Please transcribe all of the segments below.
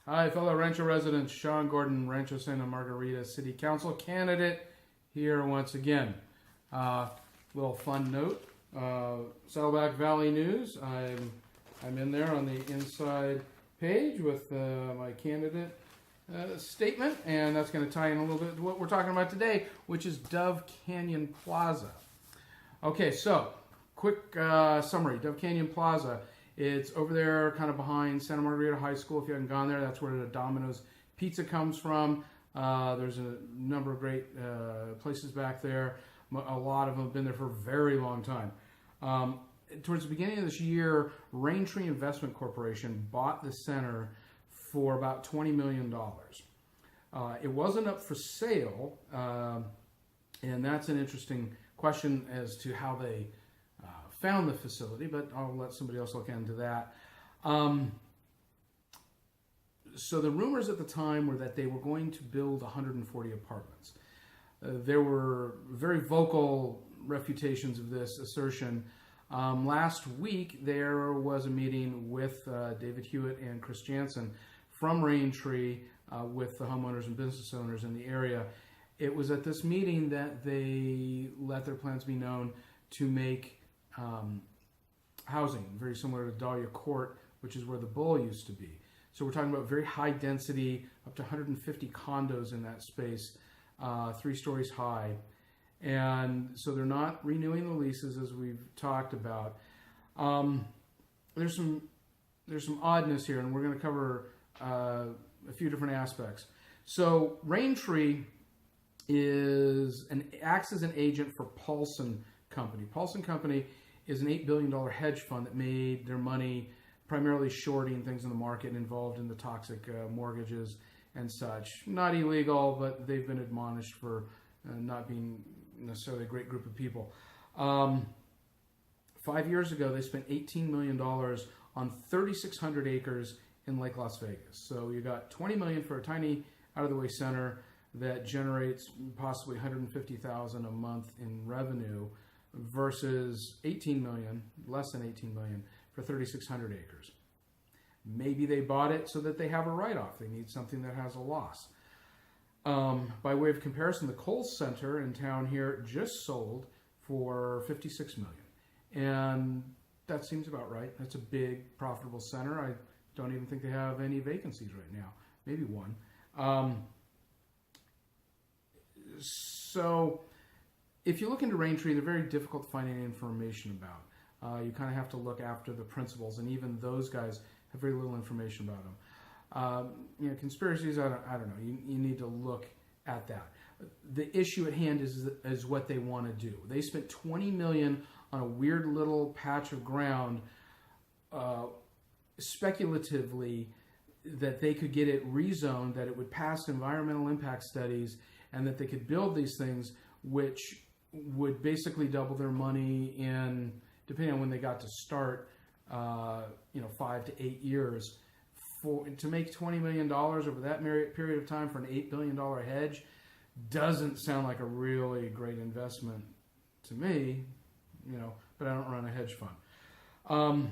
Hi, fellow Rancho residents. Shawn Gordon, Rancho Santa Margarita City Council candidate, here once again. Little fun note: Saddleback Valley News. I'm in there on the inside page with my candidate statement, and that's going to tie in a little bit to what we're talking about today, which is Dove Canyon Plaza. Okay, so quick summary. Dove Canyon Plaza. It's over there kind of behind Santa Margarita High School. If you haven't gone there, that's where the Domino's Pizza comes from. There's a number of great places back there. A lot of them have been there for a very long time. Towards the beginning of this year, Raintree Investment Corporation bought the center for about $20 million. It wasn't up for sale, and that's an interesting question as to how they found the facility, but I'll let somebody else look into that. So the rumors at the time were that they were going to build 140 apartments. There were very vocal refutations of this assertion. Last week, there was a meeting with David Hewitt and Chris Jansen from Raintree with the homeowners and business owners in the area. It was at this meeting that they let their plans be known to make housing very similar to Dahlia Court, which is where the Bull used to be. So we're talking about very high density, up to 150 condos in that space, 3 stories high. And so they're not renewing the leases, as we've talked about. There's some oddness here, and we're going to cover a few different aspects. So Raintree acts as an agent for Paulson Company. Paulson Company is an $8 billion hedge fund that made their money primarily shorting things in the market and involved in the toxic mortgages and such. Not illegal, but they've been admonished for not being necessarily a great group of people. 5 years ago, they spent $18 million on 3,600 acres in Lake Las Vegas. So you got $20 million for a tiny out-of-the-way center that generates possibly $150,000 a month in revenue versus $18 million, less than $18 million, for 3,600 acres. Maybe they bought it so that they have a write-off. They need something that has a loss. By way of comparison, the Kohl's Center in town here just sold for $56 million. And that seems about right. That's a big, profitable center. I don't even think they have any vacancies right now. Maybe one. So if you look into Raintree, they're very difficult to find any information about. You kind of have to look after the principals, and even those guys have very little information about them. Conspiracies, I don't know. You need to look at that. The issue at hand is what they want to do. They spent $20 million on a weird little patch of ground, speculatively, that they could get it rezoned, that it would pass environmental impact studies, and that they could build these things, which would basically double their money in, depending on when they got to start, 5 to 8 years. To make $20 million over that period of time for an $8 billion hedge doesn't sound like a really great investment to me, but I don't run a hedge fund.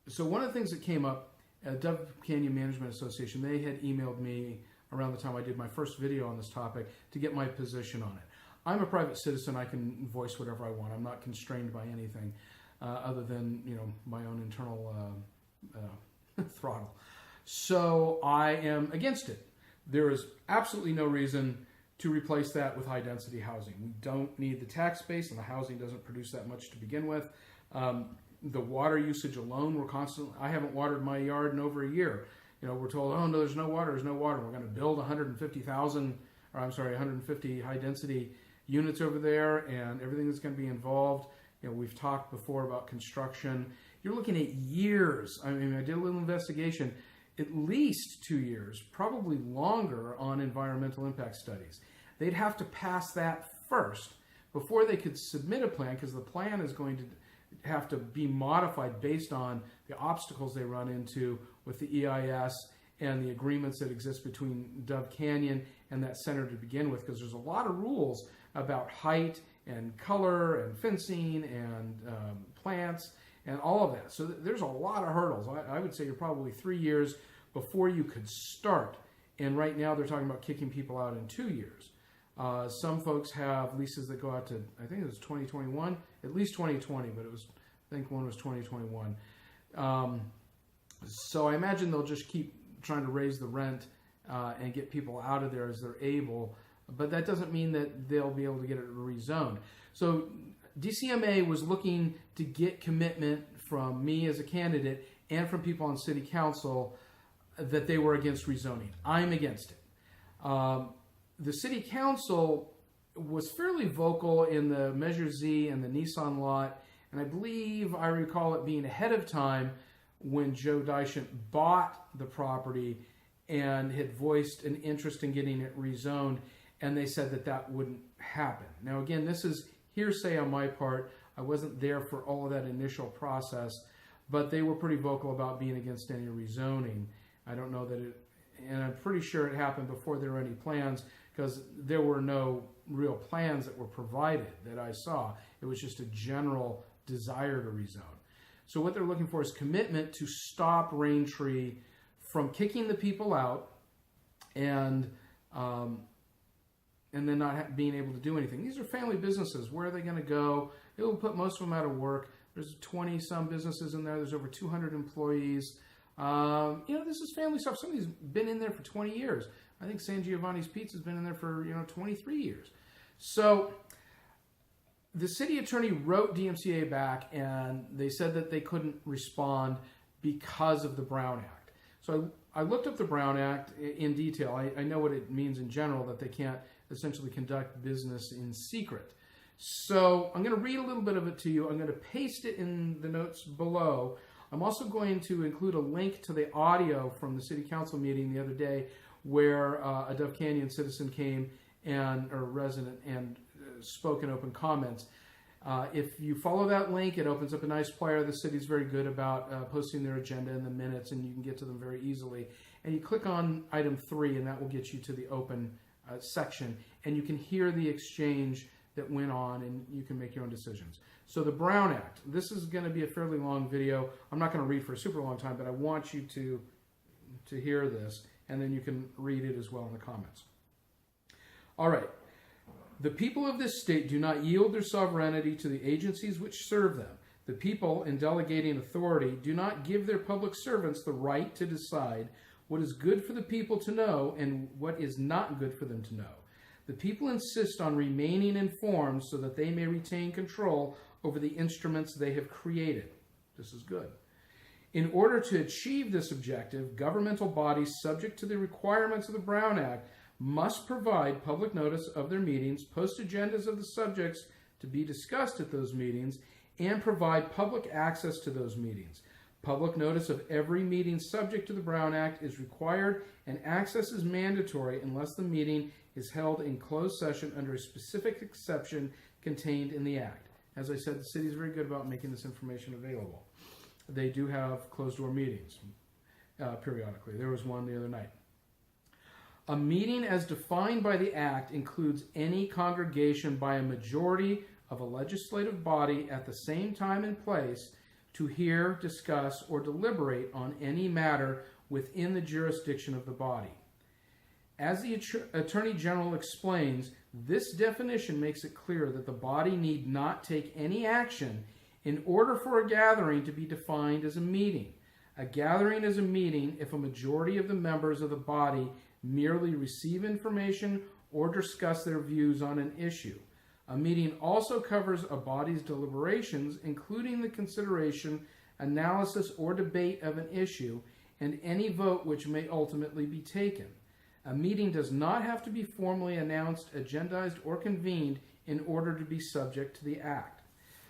So one of the things that came up at Dove Canyon Management Association, they had emailed me around the time I did my first video on this topic to get my position on it. I'm a private citizen. I can voice whatever I want. I'm not constrained by anything other than my own internal throttle. So I am against it. There is absolutely no reason to replace that with high density housing. We don't need the tax base, and the housing doesn't produce that much to begin with. The water usage alone, I haven't watered my yard in over a year. We're told, oh no, there's no water. We're going to build 150 high density units over there, and everything that's going to be involved. We've talked before about construction. You're looking at years. I did a little investigation, at least 2 years, probably longer, on environmental impact studies. They'd have to pass that first before they could submit a plan, because the plan is going to have to be modified based on the obstacles they run into with the EIS and the agreements that exist between Dove Canyon and that center to begin with, because there's a lot of rules about height and color and fencing and plants and all of that. So there's a lot of hurdles. I would say you're probably 3 years before you could start. And right now they're talking about kicking people out in 2 years. Some folks have leases that go out to, I think it was 2021, at least 2020, but I think one was 2021. So I imagine they'll just keep trying to raise the rent and get people out of there as they're able. But that doesn't mean that they'll be able to get it rezoned. So DCMA was looking to get commitment from me as a candidate and from people on city council that they were against rezoning. I'm against it. The city council was fairly vocal in the Measure Z and the Nissan lot, and I believe I recall it being ahead of time when Joe Dyshant bought the property and had voiced an interest in getting it rezoned, and they said that that wouldn't happen. Now again, this is hearsay on my part. I wasn't there for all of that initial process, but they were pretty vocal about being against any rezoning. I don't know that it, and I'm pretty sure it happened before there were any plans, because there were no real plans that were provided that I saw. It was just a general desire to rezone. So what they're looking for is commitment to stop Raintree from kicking the people out and then not being able to do anything. These are family businesses. Where are they going to go? It will put most of them out of work. There's 20-some businesses in there. There's over 200 employees. This is family stuff. Somebody's been in there for 20 years. I think San Giovanni's Pizza's been in there for 23 years. So the city attorney wrote DMCA back, and they said that they couldn't respond because of the Brown Act. So I looked up the Brown Act in detail. I know what it means in general, that they can't essentially conduct business in secret. So I'm going to read a little bit of it to you. I'm going to paste it in the notes below. I'm also going to include a link to the audio from the city council meeting the other day where a Dove Canyon citizen came or resident and spoke in open comments. If you follow that link, it opens up a nice player. The city's very good about posting their agenda in the minutes, and you can get to them very easily. And you click on item 3, and that will get you to the open section, and you can hear the exchange that went on, and you can make your own decisions. So the Brown Act, this is going to be a fairly long video. I'm not going to read for a super long time, but I want you to hear this, and then you can read it as well in the comments. All right. The people of this state do not yield their sovereignty to the agencies which serve them. The people, in delegating authority, do not give their public servants the right to decide what is good for the people to know and what is not good for them to know. The people insist on remaining informed so that they may retain control over the instruments they have created. This is good. In order to achieve this objective, governmental bodies subject to the requirements of the Brown Act must provide public notice of their meetings, post agendas of the subjects to be discussed at those meetings, and provide public access to those meetings. Public notice of every meeting subject to the Brown Act is required, and access is mandatory unless the meeting is held in closed session under a specific exception contained in the Act. As I said, the city is very good about making this information available. They do have closed-door meetings periodically. There was one the other night. A meeting as defined by the Act includes any congregation by a majority of a legislative body at the same time and place to hear, discuss, or deliberate on any matter within the jurisdiction of the body. As the Attorney General explains, this definition makes it clear that the body need not take any action in order for a gathering to be defined as a meeting. A gathering is a meeting if a majority of the members of the body merely receive information or discuss their views on an issue. A meeting also covers a body's deliberations, including the consideration, analysis, or debate of an issue, and any vote which may ultimately be taken. A meeting does not have to be formally announced, agendized, or convened in order to be subject to the Act.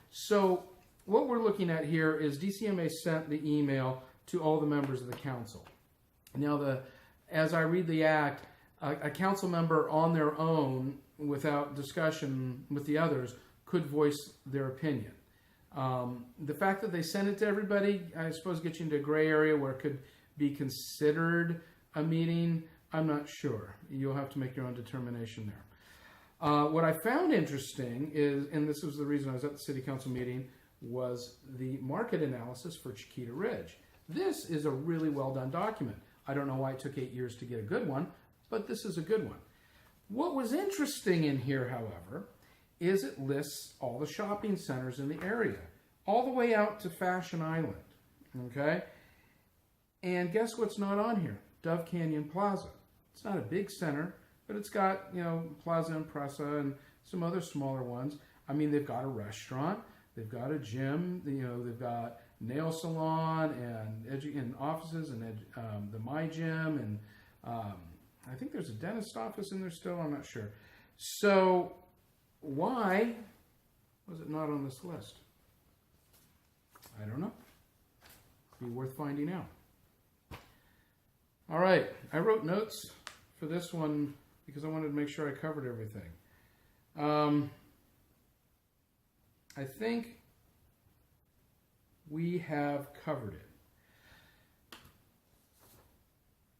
So what we're looking at here is DCMA sent the email to all the members of the council. Now, as I read the Act, a council member on their own, without discussion with the others, could voice their opinion. The fact that they sent it to everybody, I suppose, gets you into a gray area where it could be considered a meeting. I'm not sure. You'll have to make your own determination there. What I found interesting is, and this was the reason I was at the city council meeting, was the market analysis for Chiquita Ridge. This is a really well done document. I don't know why it took 8 years to get a good one, but this is a good one. What was interesting in here, however, is it lists all the shopping centers in the area, all the way out to Fashion Island, okay? And guess what's not on here? Dove Canyon Plaza. It's not a big center, but it's got, Plaza Impresa and some other smaller ones. I mean, they've got a restaurant, they've got a gym, they've got nail salon and offices and the My Gym, and I think there's a dentist office in there still. I'm not sure. So why was it not on this list? I don't know. Be worth finding out. All right, I wrote notes for this one because I wanted to make sure I covered everything. I think we have covered it.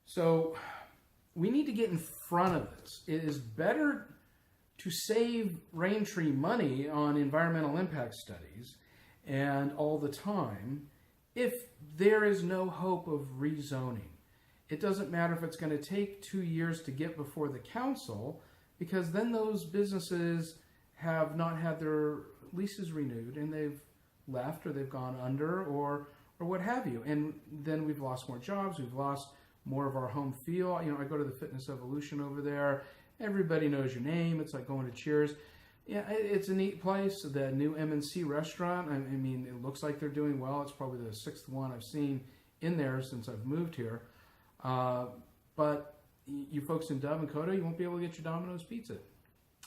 So we need to get in front of this. It is better to save Raintree money on environmental impact studies and all the time if there is no hope of rezoning. It doesn't matter if it's going to take 2 years to get before the council, because then those businesses have not had their leases renewed and they've left or they've gone under or what have you. And then we've lost more jobs, we've lost more of our home feel. I go to the Fitness Evolution over there. Everybody knows your name. It's like going to Cheers. Yeah, it's a neat place. The new M&C restaurant, I mean, it looks like they're doing well. It's probably the 6th one I've seen in there since I've moved here. But you folks in Dove and Code, you won't be able to get your Domino's pizza.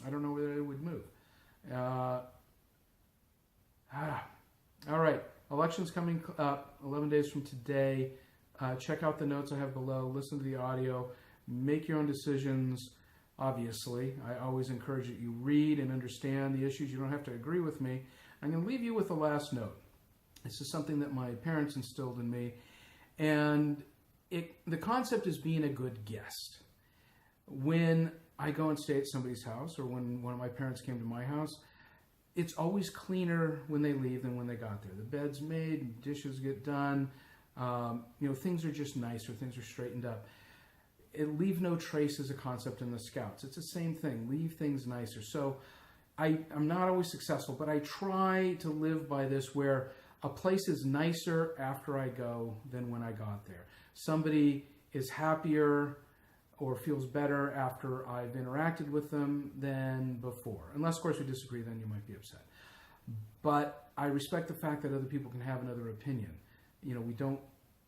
I don't know whether it would move. All right, election's coming up 11 days from today. Check out the notes I have below. Listen to the audio. Make your own decisions, obviously. I always encourage that you read and understand the issues. You don't have to agree with me. I'm going to leave you with the last note. This is something that my parents instilled in me. And the concept is being a good guest. When I go and stay at somebody's house, or when one of my parents came to my house, it's always cleaner when they leave than when they got there. The bed's made, dishes get done, things are just nicer, things are straightened up. Leave no trace is a concept in the Scouts. It's the same thing, leave things nicer. So I'm not always successful, but I try to live by this, where a place is nicer after I go than when I got there. Somebody is happier or feels better after I've interacted with them than before. Unless, of course, we disagree, then you might be upset. But I respect the fact that other people can have another opinion. We don't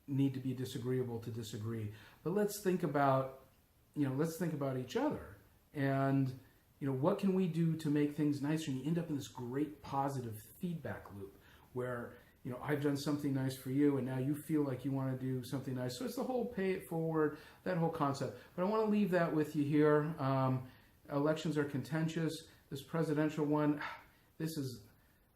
need to be disagreeable to disagree. But let's think about each other. And, what can we do to make things nicer? And you end up in this great positive feedback loop where, I've done something nice for you, and now you feel like you want to do something nice. So it's the whole pay it forward, that whole concept. But I want to leave that with you here. Elections are contentious. This presidential one, this is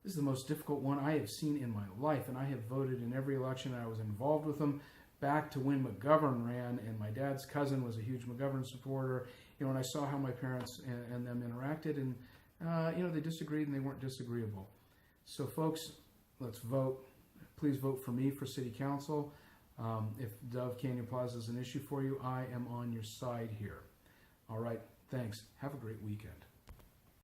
the most difficult one I have seen in my life, and I have voted in every election. I was involved with them back to when McGovern ran, and my dad's cousin was a huge McGovern supporter. And I saw how my parents and them interacted, and they disagreed and they weren't disagreeable. So folks, let's vote. Please vote for me for City Council. If Dove Canyon Plaza is an issue for you, I am on your side here. All right, thanks. Have a great weekend.